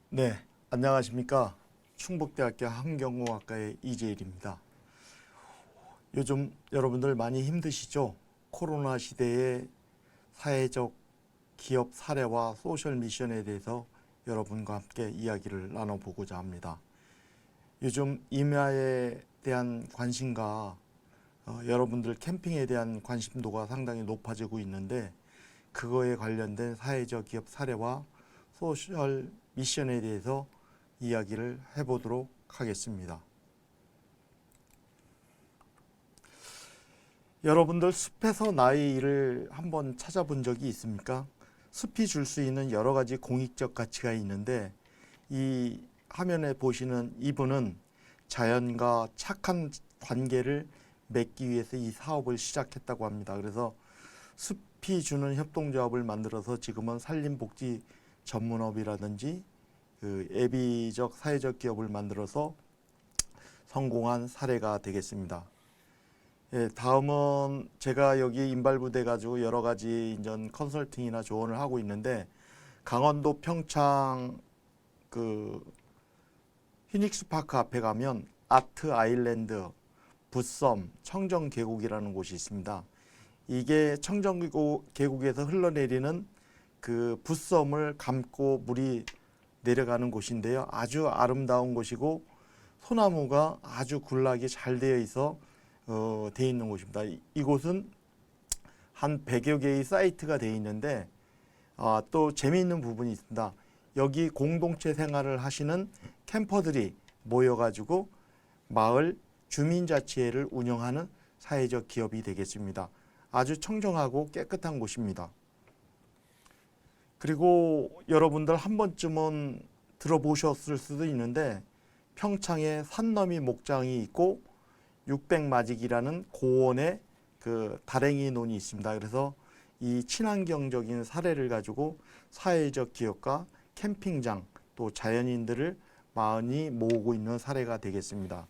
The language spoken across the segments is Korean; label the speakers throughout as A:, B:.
A: 네, 안녕하십니까. 충북대학교 환경공학과의 이재일입니다. 요즘 여러분들 많이 힘드시죠? 코로나 시대의 사회적 기업 사례와 소셜 미션에 대해서 여러분과 함께 이야기를 나눠보고자 합니다. 요즘 임야에 대한 관심과 여러분들 캠핑에 대한 관심도가 상당히 높아지고 있는데, 그거에 관련된 사회적 기업 사례와 소셜 미션에 대해서 이야기를 해보도록 하겠습니다. 여러분들 숲에서 나의 일을 한번 찾아본 적이 있습니까? 숲이 줄 수 있는 여러 가지 공익적 가치가 있는데, 이 화면에 보시는 이분은 자연과 착한 관계를 맺기 위해서 이 사업을 시작했다고 합니다. 그래서 숲이 주는 협동조합을 만들어서 지금은 산림복지 전문업이라든지 애비적 사회적 기업을 만들어서 성공한 사례가 되겠습니다. 예, 다음은 제가 여기 인발부대 가지고 여러 가지 인전 컨설팅이나 조언을 하고 있는데, 강원도 평창 피닉스 파크 앞에 가면 아트 아일랜드 붓섬 청정계곡이라는 곳이 있습니다. 이게 청정계곡에서 흘러내리는 그 붓섬을 감고 물이 내려가는 곳인데요. 아주 아름다운 곳이고 소나무가 아주 굴락이 잘 되어 있어 되어 있는 곳입니다. 이곳은 한 100여 개의 사이트가 되어 있는데, 또 재미있는 부분이 있습니다. 여기 공동체 생활을 하시는 캠퍼들이 모여가지고 마을 주민자치회를 운영하는 사회적 기업이 되겠습니다. 아주 청정하고 깨끗한 곳입니다. 그리고 여러분들 한 번쯤은 들어보셨을 수도 있는데, 평창에 산너미 목장이 있고 600마직이라는 고원의 다랭이 논이 있습니다. 그래서 이 친환경적인 사례를 가지고 사회적 기업과 캠핑장 또 자연인들을 많이 모으고 있는 사례가 되겠습니다.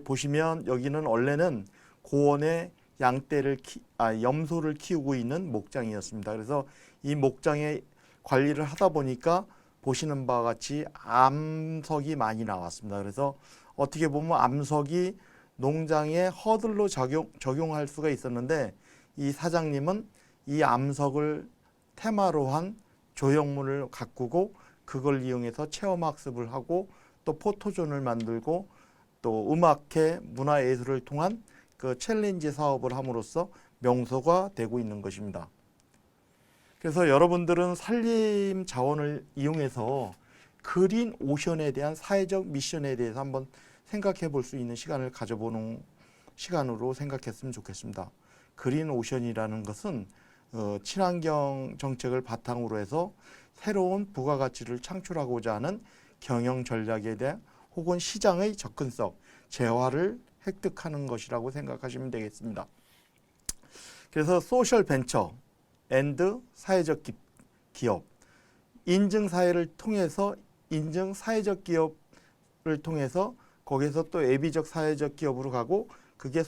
A: 보시면 여기는 원래는 고원에 염소를 키우고 있는 목장이었습니다. 그래서 이 목장의 관리를 하다 보니까 보시는 바와 같이 암석이 많이 나왔습니다. 그래서 어떻게 보면 암석이 농장의 허들로 적용할 수가 있었는데, 이 사장님은 이 암석을 테마로 한 조형물을 가꾸고 그걸 이용해서 체험학습을 하고 또 포토존을 만들고 또 음악회 문화예술을 통한 그 챌린지 사업을 함으로써 명소가 되고 있는 것입니다. 그래서 여러분들은 산림 자원을 이용해서 그린 오션에 대한 사회적 미션에 대해서 한번 생각해 볼 수 있는 시간을 가져보는 시간으로 생각했으면 좋겠습니다. 그린 오션이라는 것은 친환경 정책을 바탕으로 해서 새로운 부가가치를 창출하고자 하는 경영 전략에 대한 혹은 시장의 접근성, 재화를 획득하는 것이라고 생각하시면 되겠습니다. 그래서 소셜 벤처 앤드 사회적 기업, 인증사회를 통해서 인증 사회적 기업을 통해서 거기서 또 애비적 사회적 기업으로 가고, 그게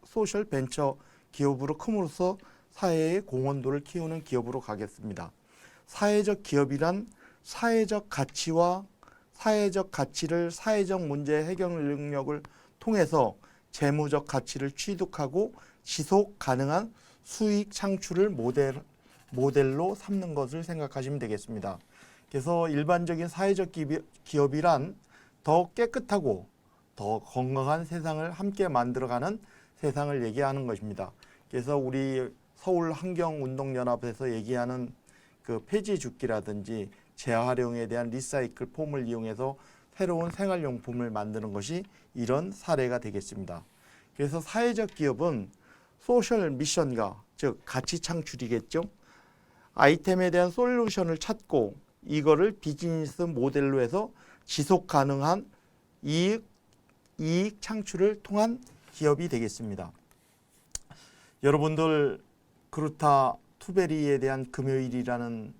A: 소셜 벤처 기업으로 큼으로써 사회의 공헌도를 키우는 기업으로 가겠습니다. 사회적 기업이란 사회적 가치와 사회적 가치를 사회적 문제 해결 능력을 통해서 재무적 가치를 취득하고 지속 가능한 수익 창출을 모델로 삼는 것을 생각하시면 되겠습니다. 그래서 일반적인 사회적 기업이란 더 깨끗하고 더 건강한 세상을 함께 만들어가는 세상을 얘기하는 것입니다. 그래서 우리 서울환경운동연합에서 얘기하는 그 폐지 줍기라든지 재활용에 대한 리사이클 폼을 이용해서 새로운 생활용품을 만드는 것이 이런 사례가 되겠습니다. 그래서 사회적 기업은 소셜 미션과 즉 가치 창출이겠죠. 아이템에 대한 솔루션을 찾고 이거를 비즈니스 모델로 해서 지속 가능한 이익 창출을 통한 기업이 되겠습니다. 여러분들 그루타 투베리에 대한 금요일이라는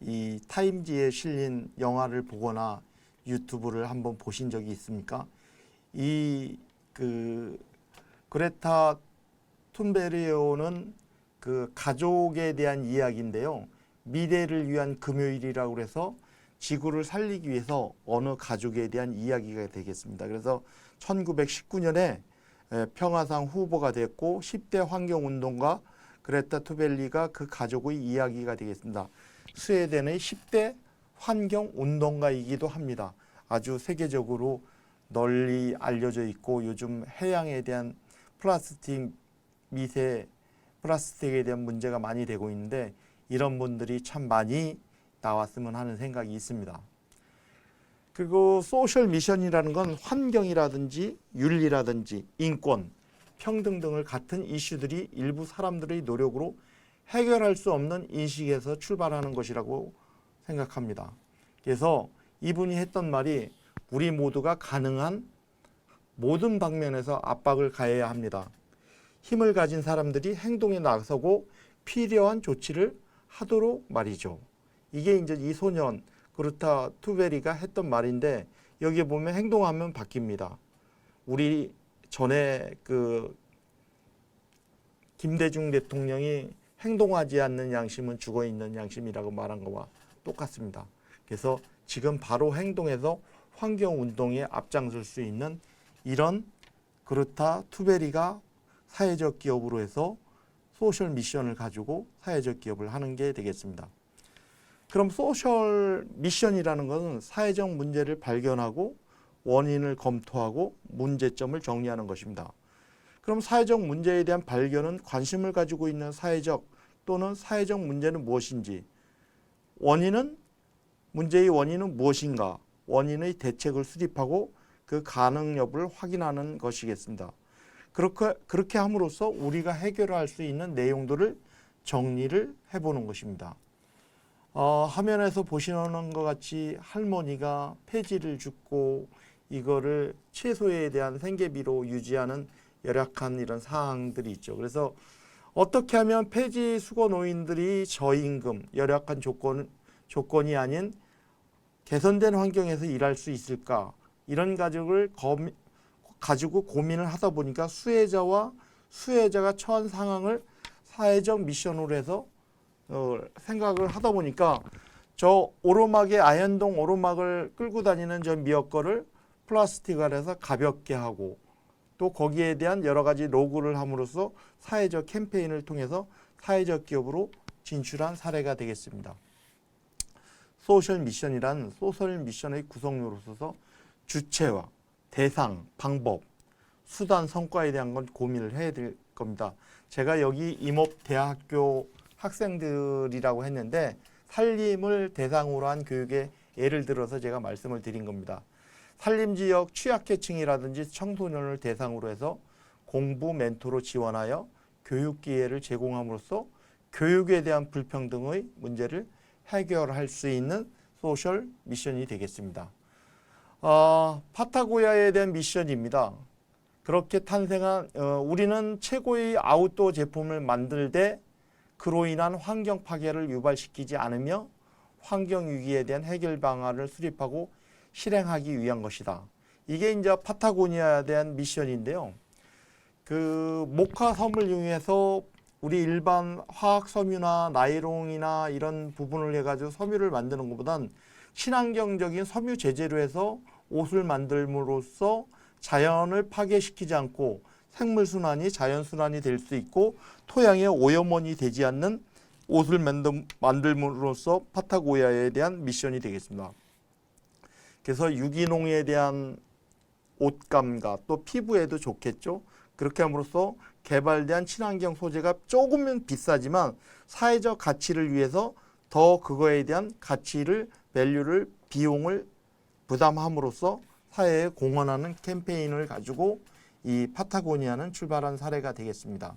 A: 이 타임지에 실린 영화를 보거나 유튜브를 한번 보신 적이 있습니까? 이 그레타 툰베리오는 그 가족에 대한 이야기인데요. 미래를 위한 금요일이라고 해서 지구를 살리기 위해서 어느 가족에 대한 이야기가 되겠습니다. 그래서 1919년에 평화상 후보가 됐고 10대 환경운동가 그레타 툰베리가 그 가족의 이야기가 되겠습니다. 스웨덴의 10대 환경운동가이기도 합니다. 아주 세계적으로 널리 알려져 있고 요즘 해양에 대한 플라스틱에 대한 문제가 많이 되고 있는데 이런 분들이 참 많이 나왔으면 하는 생각이 있습니다. 그리고 소셜 미션이라는 건 환경이라든지 윤리라든지 인권, 평등 등을 같은 이슈들이 일부 사람들의 노력으로 해결할 수 없는 인식에서 출발하는 것이라고 생각합니다. 그래서 이분이 했던 말이 우리 모두가 가능한 모든 방면에서 압박을 가해야 합니다. 힘을 가진 사람들이 행동에 나서고 필요한 조치를 하도록 말이죠. 이게 이제 이 소년 그레타 툰베리가 했던 말인데 여기에 보면 행동하면 바뀝니다. 우리 전에 그 김대중 대통령이 행동하지 않는 양심은 죽어있는 양심이라고 말한 거와 똑같습니다. 그래서 지금 바로 행동해서 환경운동에 앞장설 수 있는 이런 그레타 툰베리가 사회적 기업으로 해서 소셜 미션을 가지고 사회적 기업을 하는 게 되겠습니다. 그럼 소셜 미션이라는 것은 사회적 문제를 발견하고 원인을 검토하고 문제점을 정리하는 것입니다. 그럼 사회적 문제에 대한 발견은 관심을 가지고 있는 사회적 또는 사회적 문제는 무엇인지, 문제의 원인은 무엇인가, 원인의 대책을 수립하고 그 가능 여부를 확인하는 것이겠습니다. 그렇게 함으로써 우리가 해결할 수 있는 내용들을 정리를 해보는 것입니다. 화면에서 보시는 것 같이 할머니가 폐지를 줍고 이거를 채소에 대한 생계비로 유지하는 열악한 이런 사항들이 있죠. 그래서 어떻게 하면 폐지 수거 노인들이 저임금, 열악한 조건이 아닌 개선된 환경에서 일할 수 있을까? 이런 가지고 고민을 하다 보니까 수혜자가 처한 상황을 사회적 미션으로 해서 생각을 하다 보니까 저 아현동 오르막을 끌고 다니는 저 미역거를 플라스틱을 해서 가볍게 하고 또 거기에 대한 여러 가지 로고를 함으로써 사회적 캠페인을 통해서 사회적 기업으로 진출한 사례가 되겠습니다. 소셜 미션의 구성으로서 주체와 대상, 방법, 수단, 성과에 대한 건 고민을 해야 될 겁니다. 제가 여기 임업대학교 학생들이라고 했는데 산림을 대상으로 한 교육에 예를 들어서 제가 말씀을 드린 겁니다. 산림지역 취약계층이라든지 청소년을 대상으로 해서 공부 멘토로 지원하여 교육 기회를 제공함으로써 교육에 대한 불평등의 문제를 해결할 수 있는 소셜 미션이 되겠습니다. 파타고야에 대한 미션입니다. 그렇게 탄생한 우리는 최고의 아웃도어 제품을 만들 때 그로 인한 환경 파괴를 유발시키지 않으며 환경 위기에 대한 해결 방안을 수립하고 실행하기 위한 것이다. 이게 이제 파타고니아에 대한 미션인데요. 그 목화섬을 이용해서 우리 일반 화학 섬유나 나일론이나 이런 부분을 해가지고 섬유를 만드는 것보단 친환경적인 섬유 재재로 해서 옷을 만들므로써 자연을 파괴시키지 않고 생물순환이 자연순환이 될 수 있고 토양에 오염원이 되지 않는 옷을 만들므로써 파타고니아에 대한 미션이 되겠습니다. 그래서 유기농에 대한 옷감과 또 피부에도 좋겠죠. 그렇게 함으로써 개발된 친환경 소재가 조금은 비싸지만 사회적 가치를 위해서 더 그거에 대한 비용을 부담함으로써 사회에 공헌하는 캠페인을 가지고 이 파타고니아는 출발한 사례가 되겠습니다.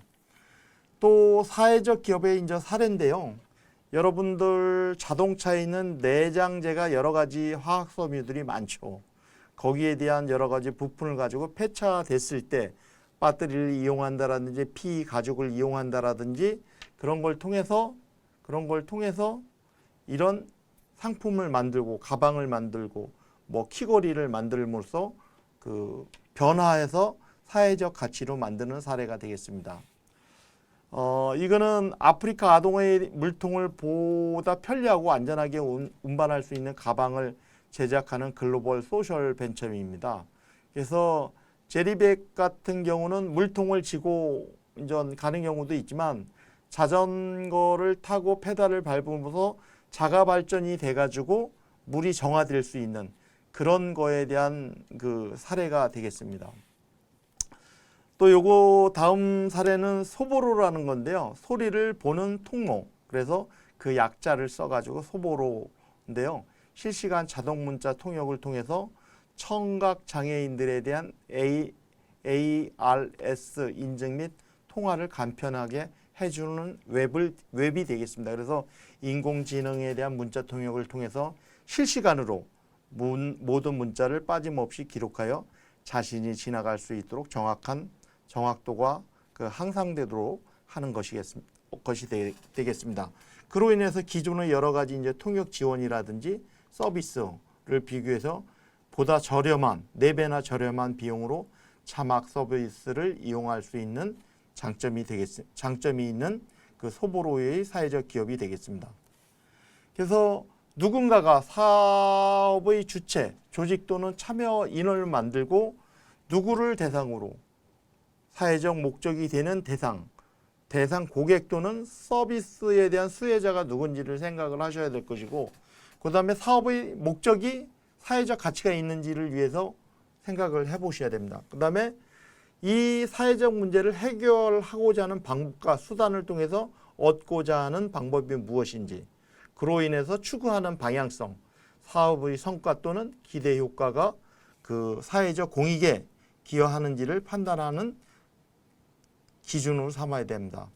A: 또 사회적 기업의 이제 사례인데요. 여러분들 자동차에 있는 내장재가 여러 가지 화학 섬유들이 많죠. 거기에 대한 여러 가지 부품을 가지고 폐차됐을 때 배터리를 이용한다라든지 피 가죽을 이용한다라든지 그런 걸 통해서 이런 상품을 만들고 가방을 만들고 뭐 키거리를 만들므로써 그 변화해서 사회적 가치로 만드는 사례가 되겠습니다. 이거는 아프리카 아동의 물통을 보다 편리하고 안전하게 운반할 수 있는 가방을 제작하는 글로벌 소셜 벤처입니다. 그래서 제리백 같은 경우는 물통을 지고 가는 경우도 있지만 자전거를 타고 페달을 밟으면서 자가 발전이 돼가지고 물이 정화될 수 있는 그런 거에 대한 그 사례가 되겠습니다. 또 요거 다음 사례는 소보로라는 건데요. 소리를 보는 통로. 그래서 그 약자를 써가지고 소보로인데요. 실시간 자동 문자 통역을 통해서 청각 장애인들에 대한 ARS 인증 및 통화를 간편하게 해주는 웹이 되겠습니다. 그래서 인공지능에 대한 문자 통역을 통해서 실시간으로 모든 문자를 빠짐없이 기록하여 자신이 지나갈 수 있도록 정확도가 향상되도록 하는 것이 되겠습니다. 그로 인해서 기존의 여러 가지 이제 통역 지원이라든지 서비스를 비교해서 보다 저렴한 4배나 저렴한 비용으로 자막 서비스를 이용할 수 있는 장점이 있는 그 소보로의 사회적 기업이 되겠습니다. 그래서 누군가가 사업의 주체, 조직 또는 참여 인원을 만들고 누구를 대상으로 사회적 목적이 되는 대상 고객 또는 서비스에 대한 수혜자가 누군지를 생각을 하셔야 될 것이고, 그 다음에 사업의 목적이 사회적 가치가 있는지를 위해서 생각을 해보셔야 됩니다. 그 다음에 이 사회적 문제를 해결하고자 하는 방법과 수단을 통해서 얻고자 하는 방법이 무엇인지, 그로 인해서 추구하는 방향성, 사업의 성과 또는 기대 효과가 그 사회적 공익에 기여하는지를 판단하는 기준으로 삼아야 됩니다.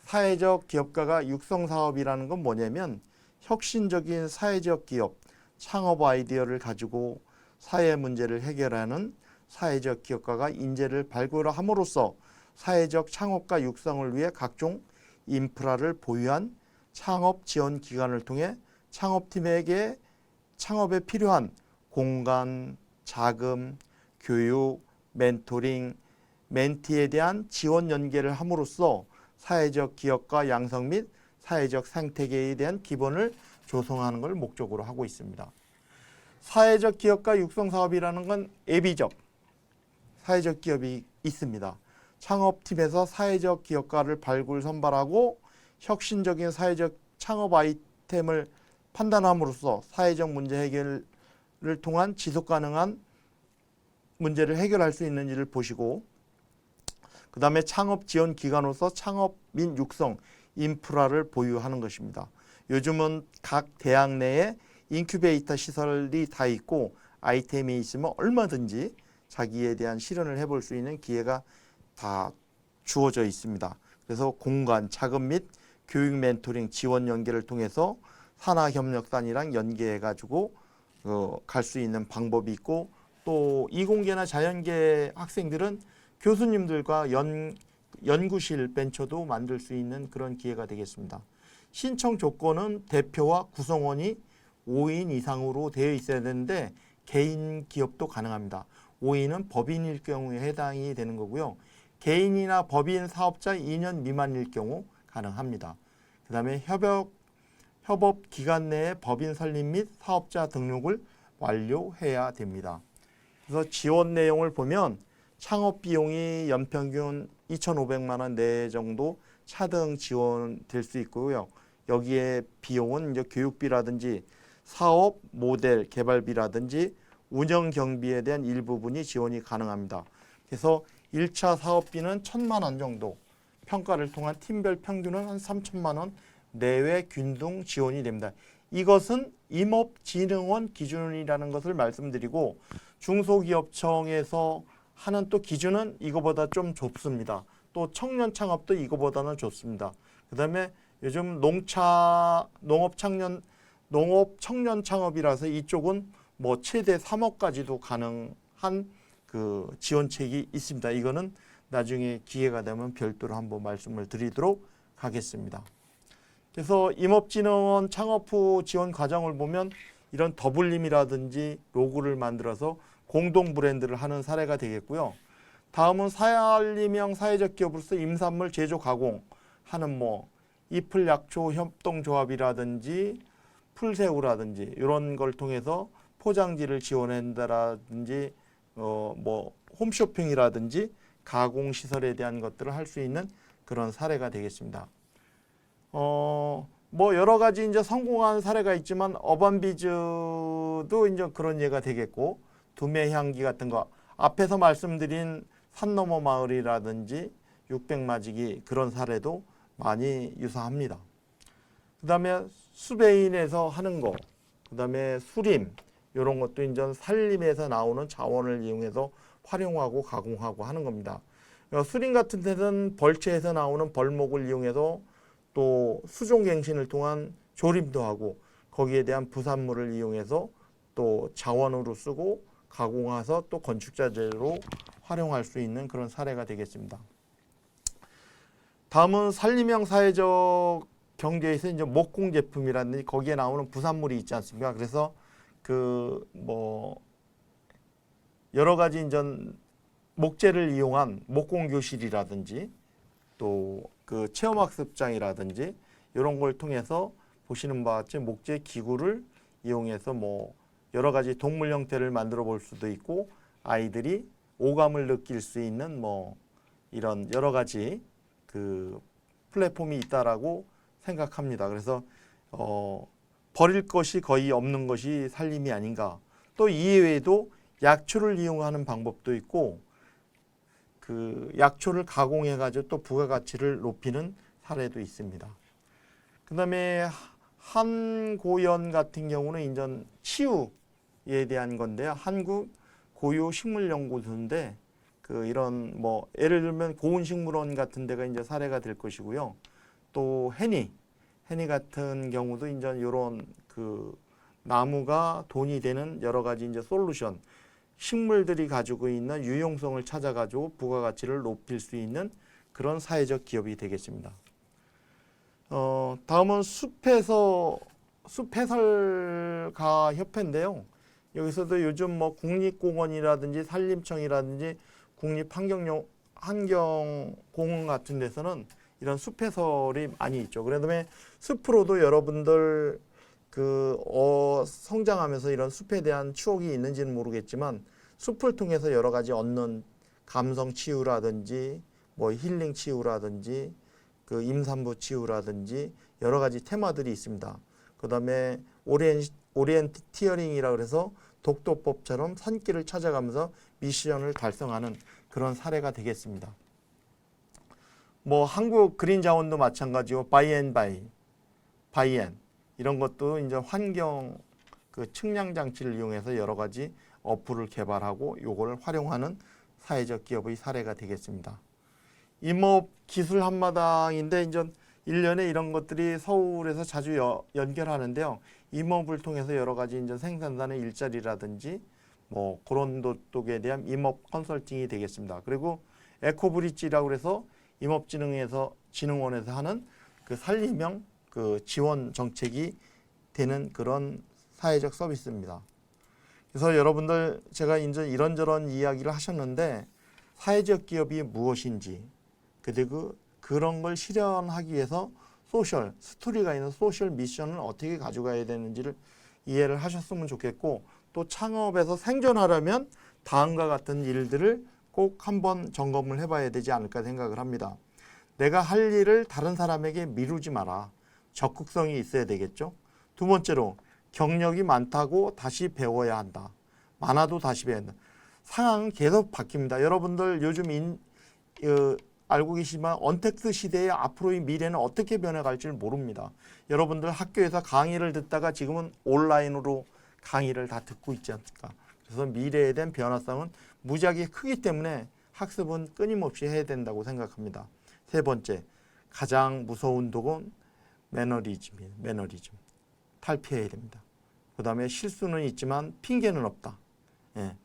A: 사회적 기업가가 육성 사업이라는 건 뭐냐면 혁신적인 사회적 기업, 창업 아이디어를 가지고 사회 문제를 해결하는 사회적 기업가가 인재를 발굴함으로써 사회적 창업과 육성을 위해 각종 인프라를 보유한 창업 지원 기관을 통해 창업팀에게 창업에 필요한 공간, 자금, 교육, 멘토링, 멘티에 대한 지원 연계를 함으로써 사회적 기업가 양성 및 사회적 생태계에 대한 기본을 조성하는 걸 목적으로 하고 있습니다. 사회적 기업가 육성 사업이라는 건 예비적 사회적 기업이 있습니다. 창업팀에서 사회적 기업가를 발굴 선발하고 혁신적인 사회적 창업 아이템을 판단함으로써 사회적 문제 해결을 통한 지속 가능한 문제를 해결할 수 있는지를 보시고, 그 다음에 창업 지원 기관으로서 창업 및 육성 인프라를 보유하는 것입니다. 요즘은 각 대학 내에 인큐베이터 시설이 다 있고 아이템이 있으면 얼마든지 자기에 대한 실현을 해볼 수 있는 기회가 다 주어져 있습니다. 그래서 공간, 자금 및 교육 멘토링 지원 연계를 통해서 산하협력단이랑 연계해가지고 갈 수 있는 방법이 있고, 또 이공계나 자연계 학생들은 교수님들과 연구실 벤처도 만들 수 있는 그런 기회가 되겠습니다. 신청 조건은 대표와 구성원이 5인 이상으로 되어 있어야 되는데 개인 기업도 가능합니다. 5인은 법인일 경우에 해당이 되는 거고요. 개인이나 법인 사업자 2년 미만일 경우 가능합니다. 그 다음에 협업 기간 내에 법인 설립 및 사업자 등록을 완료해야 됩니다. 그래서 지원 내용을 보면 창업 비용이 연평균 2,500만 원 내 정도 차등 지원될 수 있고요. 여기에 비용은 이제 교육비라든지 사업 모델 개발비라든지 운영 경비에 대한 일부분이 지원이 가능합니다. 그래서 1차 사업비는 1,000만 원 정도, 평가를 통한 팀별 평균은 한 3,000만 원 내외 균등 지원이 됩니다. 이것은 임업진흥원 기준이라는 것을 말씀드리고, 중소기업청에서 하는 또 기준은 이거보다 좀 좁습니다. 또 청년 창업도 이거보다는 좁습니다. 그 다음에 요즘 농업 청년 창업이라서 이쪽은 뭐 최대 3억까지도 가능한 그 지원책이 있습니다. 이거는 나중에 기회가 되면 별도로 한번 말씀을 드리도록 하겠습니다. 그래서 임업진흥원 창업 후 지원 과정을 보면 이런 더블림이라든지 로고를 만들어서 공동 브랜드를 하는 사례가 되겠고요. 다음은 산림형 사회적 기업으로서 임산물 제조 가공하는 뭐 이플 약초 협동조합이라든지 풀새우라든지 이런 걸 통해서 포장지를 지원한다라든지 뭐 홈쇼핑이라든지 가공 시설에 대한 것들을 할 수 있는 그런 사례가 되겠습니다. 뭐 여러 가지 이제 성공한 사례가 있지만 어반비즈도 이제 그런 예가 되겠고, 두메 향기 같은 거, 앞에서 말씀드린 산 너머 마을이라든지 육백마지기 그런 사례도 많이 유사합니다. 그 다음에 수베인에서 하는 거, 그 다음에 수림, 이런 것도 이제 산림에서 나오는 자원을 이용해서 활용하고 가공하고 하는 겁니다. 수림 같은 데는 벌채에서 나오는 벌목을 이용해서 또 수종갱신을 통한 조림도 하고, 거기에 대한 부산물을 이용해서 또 자원으로 쓰고 가공해서 또 건축자재로 활용할 수 있는 그런 사례가 되겠습니다. 다음은 산림형 사회적 경제에서 이제 목공 제품이라든지 거기에 나오는 부산물이 있지 않습니까? 그래서 그 뭐 여러 가지 이제 목재를 이용한 목공 교실이라든지 또 그 체험학습장이라든지 이런 걸 통해서 보시는 바와 같이 목재 기구를 이용해서 뭐 여러 가지 동물 형태를 만들어 볼 수도 있고, 아이들이 오감을 느낄 수 있는 뭐 이런 여러 가지 그 플랫폼이 있다라고 생각합니다. 그래서 버릴 것이 거의 없는 것이 산림이 아닌가. 또 이외에도 약초를 이용하는 방법도 있고, 그 약초를 가공해 가지고 또 부가가치를 높이는 사례도 있습니다. 그다음에 한고연 같은 경우는 인전 치유에 대한 건데요. 한국 고유 식물연구소인데 그 이런 뭐 예를 들면 고운식물원 같은 데가 이제 사례가 될 것이고요. 또 해니 같은 경우도 이제 이런 그 나무가 돈이 되는 여러 가지 이제 솔루션, 식물들이 가지고 있는 유용성을 찾아가지고 부가가치를 높일 수 있는 그런 사회적 기업이 되겠습니다. 다음은 숲해설가 협회인데요. 여기서도 요즘 뭐 국립공원이라든지 산림청이라든지 국립환경공원 같은 데서는 이런 숲해설이 많이 있죠. 그다음에 숲으로도 여러분들 성장하면서 이런 숲에 대한 추억이 있는지는 모르겠지만, 숲을 통해서 여러 가지 얻는 감성 치유라든지 뭐 힐링 치유라든지 그 임산부 치유라든지 여러 가지 테마들이 있습니다. 그다음에 오리엔티어링이라 그래서 독도법처럼 산길을 찾아가면서 미션을 달성하는 그런 사례가 되겠습니다. 뭐 한국 그린 자원도 마찬가지고 바이앤 이런 것도 이제 환경 그 측량 장치를 이용해서 여러 가지 어플을 개발하고 요걸 활용하는 사회적 기업의 사례가 되겠습니다. 임업 기술 한마당인데 이제 1년에 이런 것들이 서울에서 자주 연결하는데요. 임업을 통해서 여러 가지 이제 생산단의 일자리라든지 뭐 그런 쪽에 대한 임업 컨설팅이 되겠습니다. 그리고 에코브릿지라고 해서 임업진흥원에서 하는 그 산림형 그 지원 정책이 되는 그런 사회적 서비스입니다. 그래서 여러분들 제가 이제 이런저런 이야기를 하셨는데, 사회적 기업이 무엇인지, 그리고 그런 걸 실현하기 위해서 스토리가 있는 소셜 미션을 어떻게 가져가야 되는지를 이해를 하셨으면 좋겠고, 또 창업에서 생존하려면 다음과 같은 일들을 꼭 한번 점검을 해봐야 되지 않을까 생각을 합니다. 내가 할 일을 다른 사람에게 미루지 마라. 적극성이 있어야 되겠죠. 두 번째로 경력이 많다고 다시 배워야 한다. 많아도 다시 배워야 한다. 상황은 계속 바뀝니다. 여러분들 요즘 알고 계시지만 언택트 시대의 앞으로의 미래는 어떻게 변해갈지 모릅니다. 여러분들 학교에서 강의를 듣다가 지금은 온라인으로 강의를 다 듣고 있지 않습니까? 그래서 미래에 대한 변화성은 무지하게 크기 때문에 학습은 끊임없이 해야 된다고 생각합니다. 세 번째, 가장 무서운 독은 매너리즘이에요. 매너리즘. 탈피해야 됩니다. 그 다음에 실수는 있지만 핑계는 없다. 예.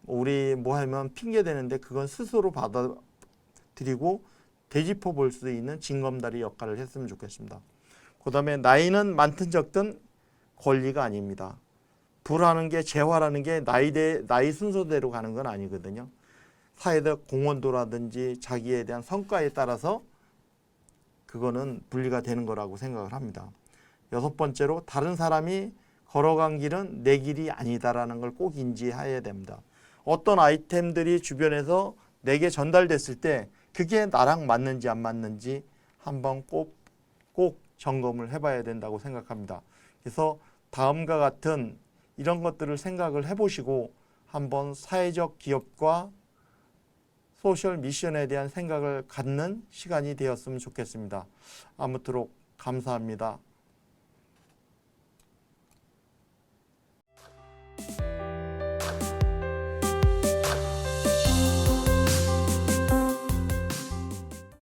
A: 우리 뭐 하면 핑계 되는데 그건 스스로 받아들이고 되짚어 볼 수 있는 징검다리 역할을 했으면 좋겠습니다. 그 다음에 나이는 많든 적든 권리가 아닙니다. 부라는 게 재화라는 게 나이 순서대로 가는 건 아니거든요. 사회적 공헌도라든지 자기에 대한 성과에 따라서 그거는 분리가 되는 거라고 생각을 합니다. 여섯 번째로 다른 사람이 걸어간 길은 내 길이 아니다라는 걸 꼭 인지해야 됩니다. 어떤 아이템들이 주변에서 내게 전달됐을 때 그게 나랑 맞는지 안 맞는지 한번 꼭 점검을 해봐야 된다고 생각합니다. 그래서 다음과 같은 이런 것들을 생각을 해보시고 한번 사회적 기업과 소셜 미션에 대한 생각을 갖는 시간이 되었으면 좋겠습니다. 아무쪼록 감사합니다.